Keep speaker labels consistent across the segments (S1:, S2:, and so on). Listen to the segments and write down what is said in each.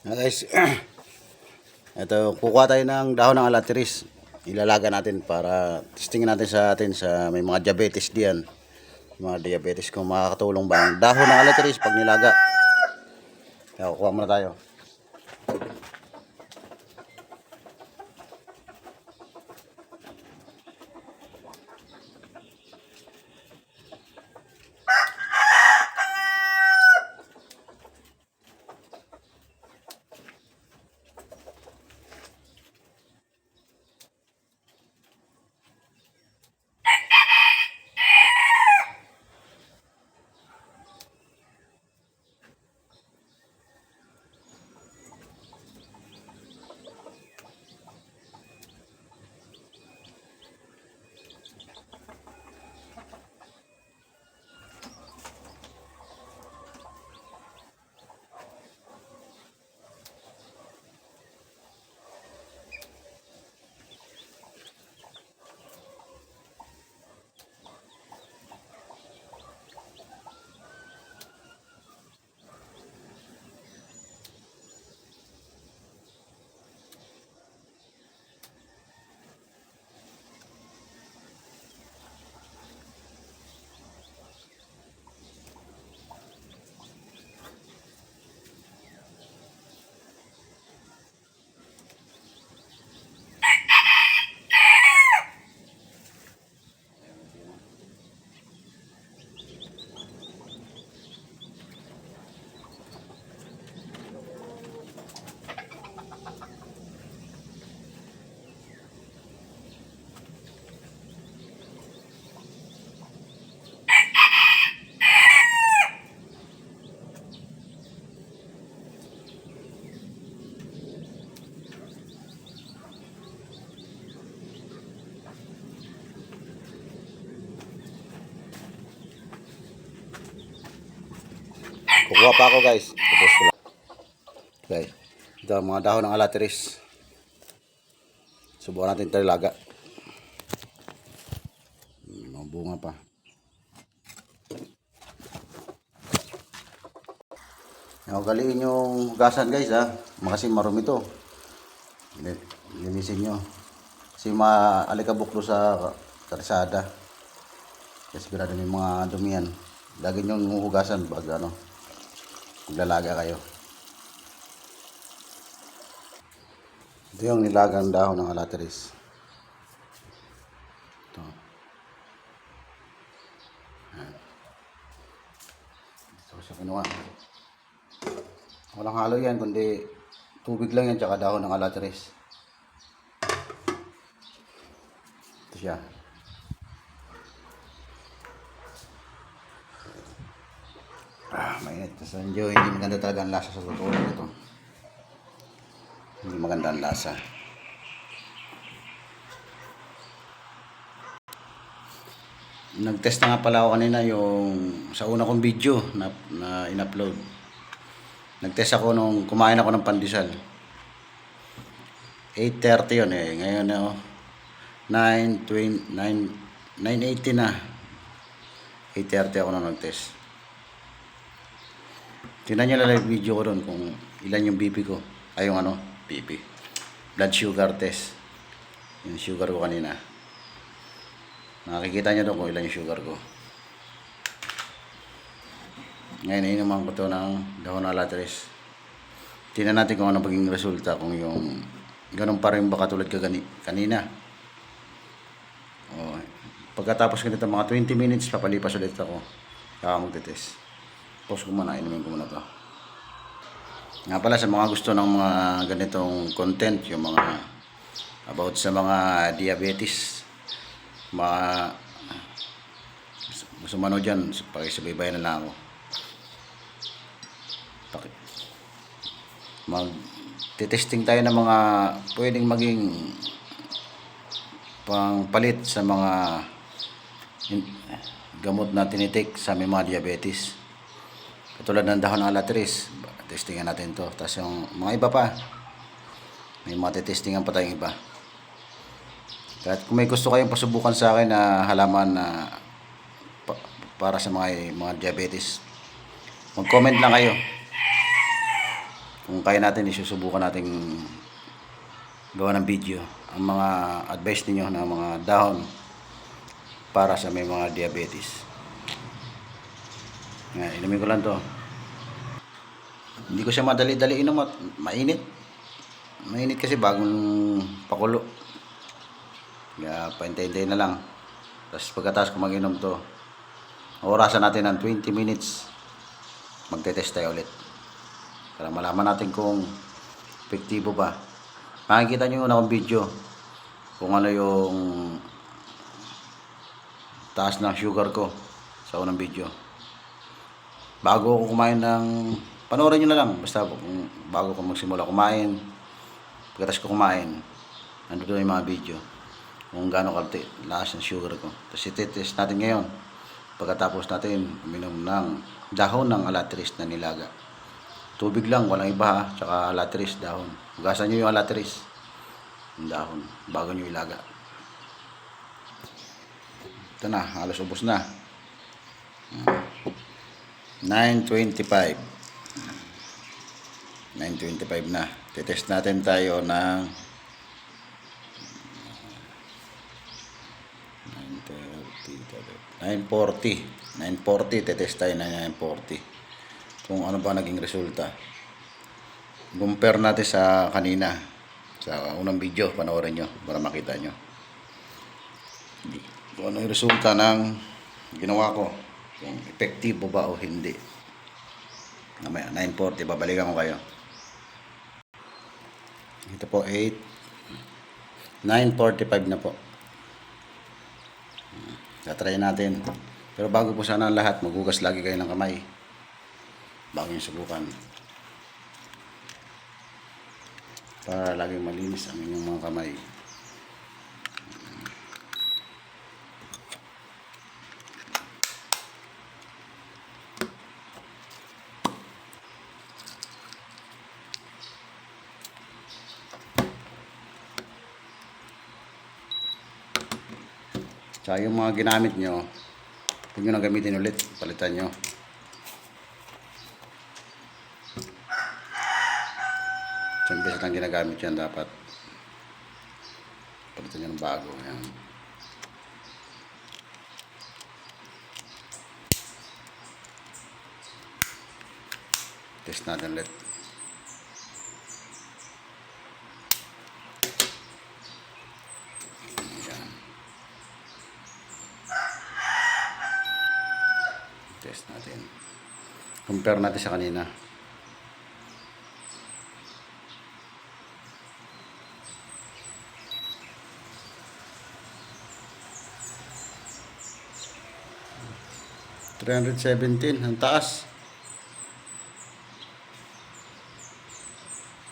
S1: Guys, ito kukuha tayo ng dahon ng alatiris. Ilalaga natin para testingin natin sa atin sa may mga diabetes diyan. Mga diabetes kung makakatulong ba ang dahon ng alatiris pag nilaga. Kaya kukuha muna tayo. Kukuha pa ako guys. Tapos ko lang. Guys, ito ang mga dahon ng alatiris. Subukan natin ito ilaga. Mga bunga pa. Galiin yung hugasan guys ha. Kasi marumi ito. Linisin nyo. Kasi maalikabok doon sa karsada. Kasi sigurado may mga dumiyan. Lagi nyo hugasan pag maglalaga kayo. Ito yung nilagang dahon ng alatiris. Ito. Ito siya kinuha. Walang halo yan, kundi tubig lang yan tsaka dahon ng alatiris. Ito siya. Mainit. Sa inyo, hindi maganda talaga ang lasa sa totoo nito. Hindi maganda ang lasa. Nag-test na nga pala ako kanina yung sa una kong video na in-upload. Nag-test ako nung kumain ako ng pandesal. 8:30 yun eh. Ngayon 9:80 na. 8:30 ako na nag-test. Tingnan nyo lang yung video ko doon kung ilan yung BP ko. Ay yung BP. Blood sugar test. Yung sugar ko kanina. Nakikita nyo doon kung ilan yung sugar ko. Ngayon inuman ko to ng dahon ng alatiris. Tingnan natin kung ano maging resulta. Kung yung ganun pa rin ba katulad kanina. Pagkatapos ko nito mga 20 minutes papalipas ulit ako. Kaya magte-test. Pause ko muna, inumin ko muna to. Nga pala sa mga gusto ng mga ganitong content, yung mga about sa mga diabetes, mga gusto mano dyan, pakisubaybay na lang ako. Mag-testing tayo ng mga pwedeng maging pangpalit sa mga gamot na tinitik sa may mga diabetes. Katulad ng dahon ng alatiris, testingan natin to. Tapos yung mga iba pa, may mga testingan pa tayong iba. At kung may gusto kayong pasubukan sa akin na halaman na para sa mga diabetes, mag-comment lang kayo. Kung kaya natin, isusubukan nating gawa ng video ang mga advice ninyo ng mga dahon para sa may mga diabetes. Ngayon, inumin ko lang to. Hindi ko siya madali-dali inom at mainit. Mainit kasi bagong pakulo. Kaya paintay-intay na lang. Tapos pagkatapos ko mag-inom to, orasan natin ng 20 minutes. Magte-test tayo ulit. Para malaman natin kung epektibo ba. Makikita nyo yung unang video kung ano yung taas ng sugar ko sa unang video. Bago ako kumain panoorin nyo na lang. Basta bago ko magsimula kumain, pagkatapos ko kumain, nandito yung mga video kung gaano kalaki lakas ng sugar ko. Tapos itetest natin ngayon pagkatapos natin uminom ng dahon ng alatris na nilaga. Tubig lang, walang iba ha, tsaka alatris dahon. Hugasan nyo yung alatris, yung dahon, bago nyo ilaga. Ito na, halos ubos na. 9:25 na. Titest natin tayo ng 9:40. Titest tayo ng 9:40 kung ano ba naging resulta. Compare natin sa kanina, sa unang video, panoorin nyo para makita nyo kung ano yung resulta ng ginawa ko, kung epektibo ba o hindi. Mamaya 9:40 babalikan ko kayo. Ito po 9:45 na po. Tatry natin. Pero bago po sana ang lahat, maghugas lagi kayo ng kamay bago nyo subukan, para laging malinis ang inyong mga kamay. Tsaka yung mga ginamit nyo, huwag nyo na gamitin ulit, palitan nyo. Isang beses lang ginagamit yan, dapat palitan nyo ng bago. Ayan. Test natin ulit. Ayan. Test natin. Compare natin sa kanina. $317, ang taas.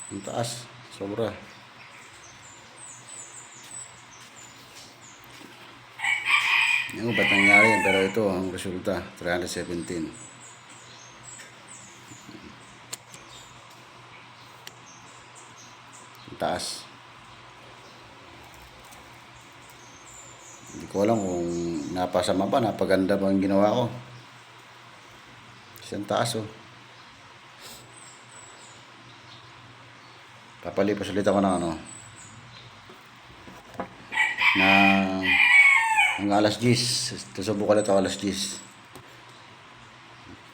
S1: Ang taas, sobra. Yung ba't nangyari yan? Pero ito ang resulta, 317. Ang taas. Hindi ko alam kung napasama ba, napaganda ba ang ginawa ko. Ang taas oh. Papalipas ulit ako ng ng alas 10. Susubukan ulit ako alas 10.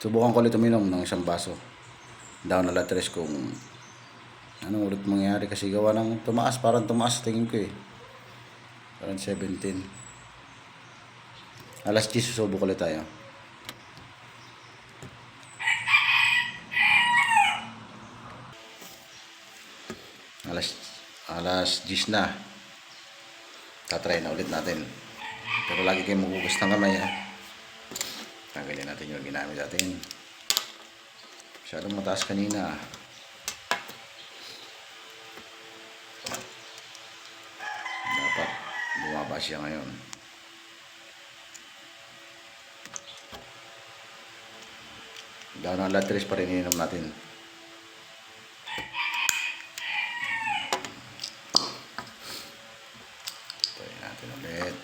S1: Subukan ko ulit uminom ng isang baso daw na latres kung anong ulit mangyayari, kasi gawa ng tumaas, parang tumaas tingin ko eh. Parang 17. Alas 10 susubok ulit tayo. Alas 10 na. Tatry na ulit natin. Pero lagi kayong maghugas ng kamay ha. Tanggalin natin yung ginamit natin. Masyadong mataas kanina. Dapat bumaba siya ngayon. Gano'n ang latres pa rin ininom natin. Try natin ulit.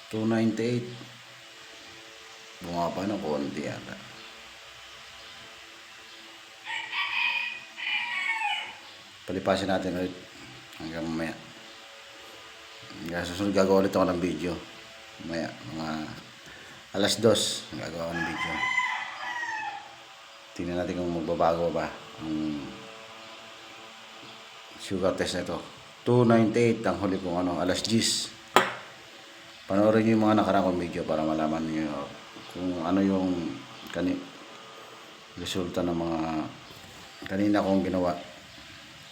S1: 298. Bumaba ng konti yata. Palipasin natin ulit hanggang mamaya. Hanggang susunod gagawa ulit ako ng video. Mamaya, mga alas 2 gagawa ako ng video. Tingnan natin kung magbabago ba ang sugar test na ito. 298 ang huli kong alas 10. Panoorin nyo yung mga nakarang kong video para malaman nyo kung ano yung resulta ng mga kanina kong ginawa.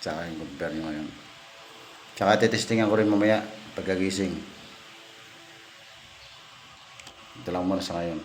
S1: Tsaka yung compare nyo ngayon. Tsaka titestingan ko rin mamaya pagkagising. Ito lang muna sa ngayon.